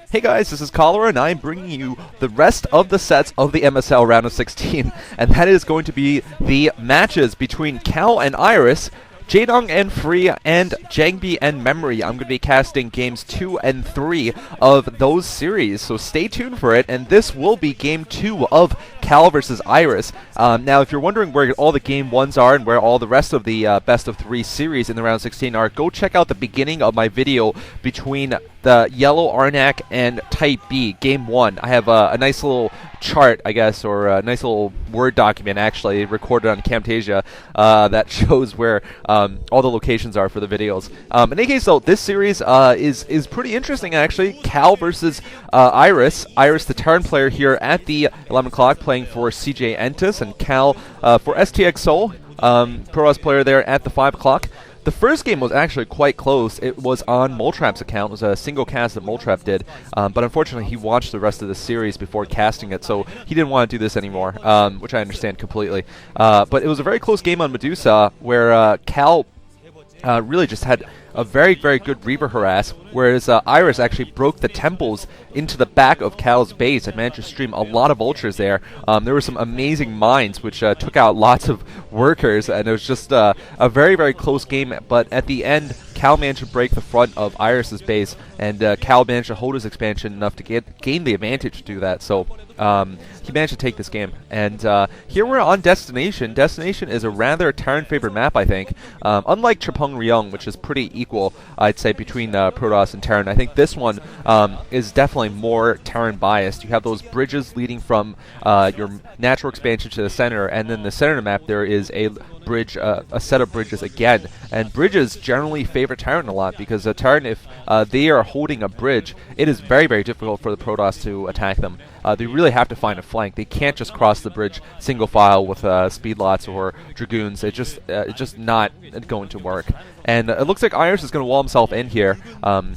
Hey guys, this is Cholera, and I'm bringing you the rest of the sets of the MSL Round of 16, and that is going to be the matches between Cal and Iris, Jaedong and Free, and Jangbi and Memory. I'm going to be casting games 2 and 3 of those series, so stay tuned for it, and this will be game 2 of Cal versus Iris. Now, if you're wondering where all the game 1s are and where all the rest of the best of 3 series in the round 16 are, go check out the beginning of my video between the Yellow Arnak and Type B, game 1. I have a nice little chart, I guess, or a nice little Word document actually recorded on Camtasia that shows where all the locations are for the videos. In any case, though, this series is pretty interesting actually. Cal versus Iris. Iris, the Terran player here at the 11 o'clock, playing for CJ Entis, and Cal for STX Seoul, Protoss player there at the 5 o'clock. The first game was actually quite close. It was on Moletrap's account. It was a single cast that Moletrap did, but unfortunately he watched the rest of the series before casting it, so he didn't want to do this anymore, which I understand completely. But it was a very close game on Medusa, where Cal really just had a very, very good Reaver harass, whereas Iris actually broke the temples into the back of Cal's base and managed to stream a lot of vultures there. There were some amazing mines which took out lots of workers, and it was just a very, very close game, but at the end, Cal managed to break the front of Iris's base, and Cal managed to hold his expansion enough to gain the advantage to do that, so he managed to take this game. And here we're on Destination. Destination is a rather Terran-favored map, I think. Unlike Trapung Ryung, which is pretty equal, I'd say, between Protoss and Terran, I think this one is definitely more Terran-biased. You have those bridges leading from your natural expansion to the center, and then the center of the map there is a bridge, a set of bridges again. And bridges generally favor Terran a lot, because Terran, if they are holding a bridge, it is very, very difficult for the Protoss to attack them. They really have to find a flank. They can't just cross the bridge single file with speedlots or dragoons. It's just not going to work. And it looks like Iris is going to wall himself in here.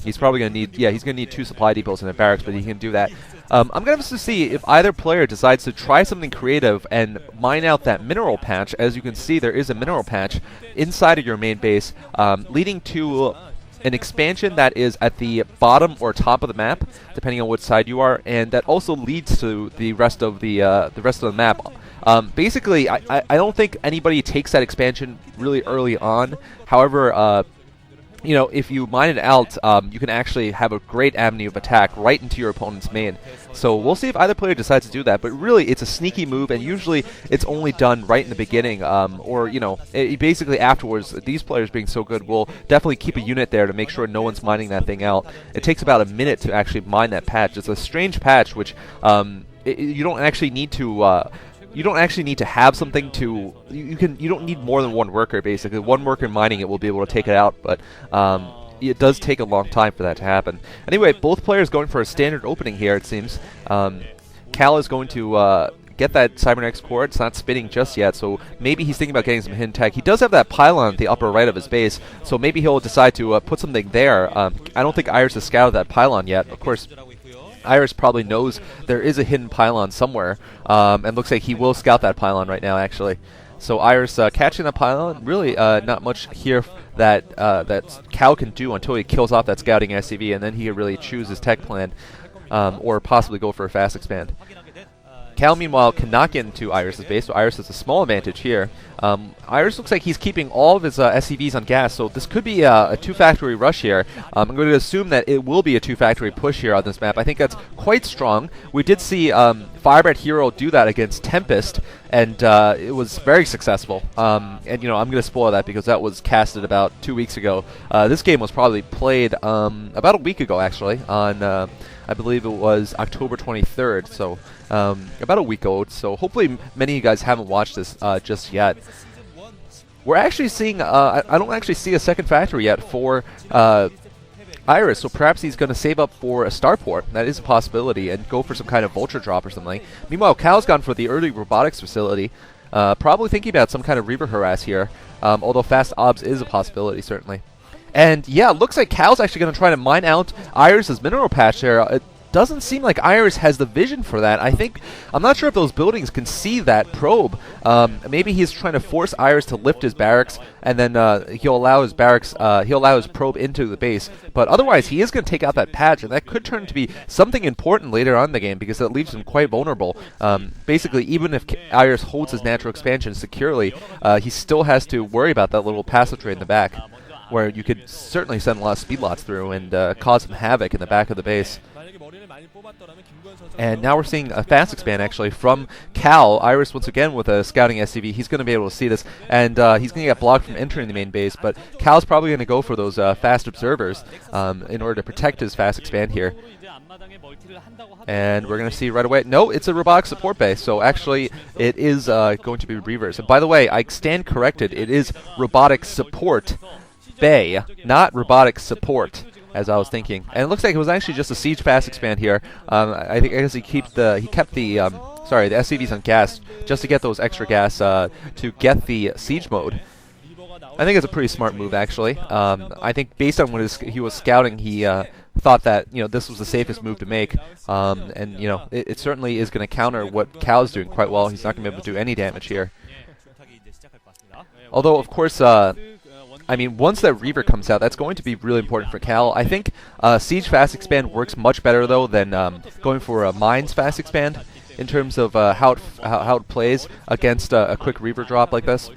He's probably going to need, he's going to need 2 supply depots in the barracks, but he can do that. I'm going to have to see if either player decides to try something creative and mine out that mineral patch. As you can see, there is a mineral patch inside of your main base, leading to an expansion that is at the bottom or top of the map, depending on which side you are, and that also leads to the rest of the map. Basically, I don't think anybody takes that expansion really early on. However, you know, if you mine it out, you can actually have a great avenue of attack right into your opponent's main. So we'll see if either player decides to do that, but really it's a sneaky move, and usually it's only done right in the beginning, or, you know, basically afterwards. These players being so good will definitely keep a unit there to make sure no one's mining that thing out. It takes about a minute to actually mine that patch. It's a strange patch, which you don't actually need to... you don't actually need to have something to... You don't need more than one worker, basically. One worker mining it will be able to take it out, but it does take a long time for that to happen. Anyway, both players going for a standard opening here, it seems. Cal is going to get that cybernetics core. It's not spinning just yet, so maybe he's thinking about getting some hidden tech. He does have that pylon at the upper right of his base, so maybe he'll decide to put something there. I don't think Iris has scouted that pylon yet. Of course, Iris probably knows there is a hidden pylon somewhere, and looks like he will scout that pylon right now, actually. So Iris catching the pylon, really not much here that Cal can do until he kills off that scouting SCV, and then he can really choose his tech plan, or possibly go for a fast expand. Cal, meanwhile, cannot get into Iris's base, so Iris has a small advantage here. Iris looks like he's keeping all of his SCVs on gas, so this could be a 2-factory rush here. I'm going to assume that it will be a 2-factory push here on this map. I think that's quite strong. We did see Firebat Hero do that against Tempest, and it was very successful. And, you know, I'm going to spoil that because that was casted about 2 weeks ago. This game was probably played about a week ago, actually, on... I believe it was October 23rd, so about a week old. So hopefully many of you guys haven't watched this just yet. We're actually seeing, I don't actually see a second factory yet for Iris, so perhaps he's going to save up for a starport. That is a possibility, and go for some kind of vulture drop or something. Meanwhile, Cal's gone for the early robotics facility, probably thinking about some kind of Reaver harass here, although fast obs is a possibility, certainly. And yeah, looks like Cal's actually going to try to mine out Iris's mineral patch there. doesn't seem like Iris has the vision for that. I'm not sure if those buildings can see that probe. Maybe he's trying to force Iris to lift his barracks, and then he'll allow his probe into the base. But otherwise, he is going to take out that patch, and that could turn to be something important later on in the game, because it leaves him quite vulnerable. Basically, even if Iris holds his natural expansion securely, he still has to worry about that little passageway in the back, where you could certainly send a lot of speed lots through and cause some havoc in the back of the base. And now we're seeing a fast expand actually from Cal. Iris once again with a scouting SCV. He's going to be able to see this, and he's going to get blocked from entering the main base, but Cal's probably going to go for those fast observers in order to protect his fast expand here. And we're going to see right away, no, it's a robotic support base, so actually it is going to be Reavers. And by the way, I stand corrected, it is robotic support bay, not robotic support, as I was thinking. And it looks like it was actually just a siege fast expand here. I guess he kept the SCVs on gas just to get those extra gas to get the siege mode. I think it's a pretty smart move, actually. I think based on what he was scouting, he thought that this was the safest move to make, and it certainly is going to counter what Cal's doing quite well. He's not going to be able to do any damage here. Although, of course, once that Reaver comes out, that's going to be really important for Cal. I think Siege Fast Expand works much better, though, than going for a Mines Fast Expand in terms of how it plays against a quick Reaver drop like this.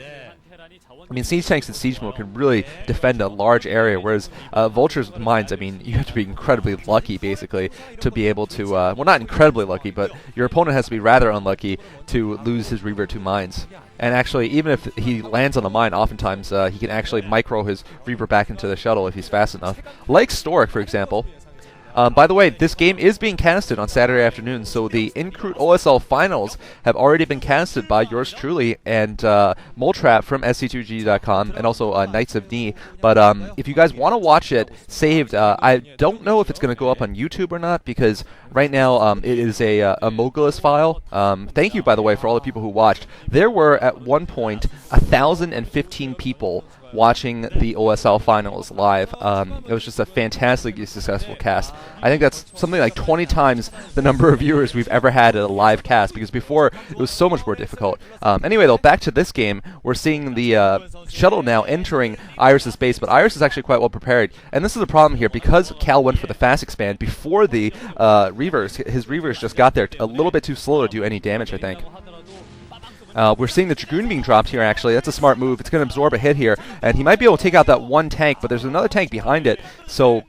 Siege tanks in Siege mode can really defend a large area, whereas Vultures with Mines, you have to be incredibly lucky, basically, to be able to, well, not incredibly lucky, but your opponent has to be rather unlucky to lose his Reaver to Mines. And actually, even if he lands on a mine, oftentimes he can actually micro his Reaver back into the shuttle if he's fast enough. Like Stork, for example. By the way, this game is being casted on Saturday afternoon, so the Incrute OSL Finals have already been casted by yours truly and Moletrap from SC2G.com, and also Knights of Knee. But if you guys want to watch it saved, I don't know if it's going to go up on YouTube or not, because right now it is a Mogulus file. Thank you, by the way, for all the people who watched. There were, at one point, 1,015 people watching the OSL Finals live. It was just a fantastically successful cast. I think that's something like 20 times the number of viewers we've ever had at a live cast, because before it was so much more difficult. Anyway, though, back to this game, we're seeing the shuttle now entering Iris's base, but Iris is actually quite well prepared. And this is a problem here, because Cal went for the fast expand before the Reavers. His Reavers just got there a little bit too slow to do any damage, I think. We're seeing the Dragoon being dropped here, actually. That's a smart move. It's going to absorb a hit here, and he might be able to take out that one tank, but there's another tank behind it, so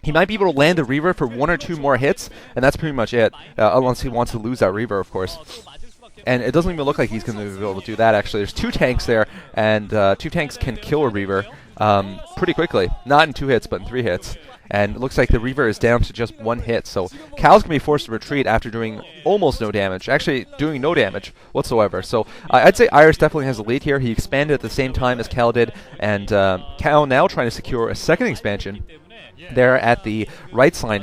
he might be able to land a Reaver for 1 or 2 more hits, and that's pretty much it, unless he wants to lose that Reaver, of course. And it doesn't even look like he's going to be able to do that, actually. There's 2 tanks there, and 2 tanks can kill a Reaver pretty quickly. Not in 2 hits, but in 3 hits. And it looks like the Reaver is down to just 1 hit, so Cal's going to be forced to retreat after doing almost no damage. Actually, doing no damage whatsoever. So I'd say Iris definitely has the lead here. He expanded at the same time as Cal did, and Cal now trying to secure a second expansion there at the right side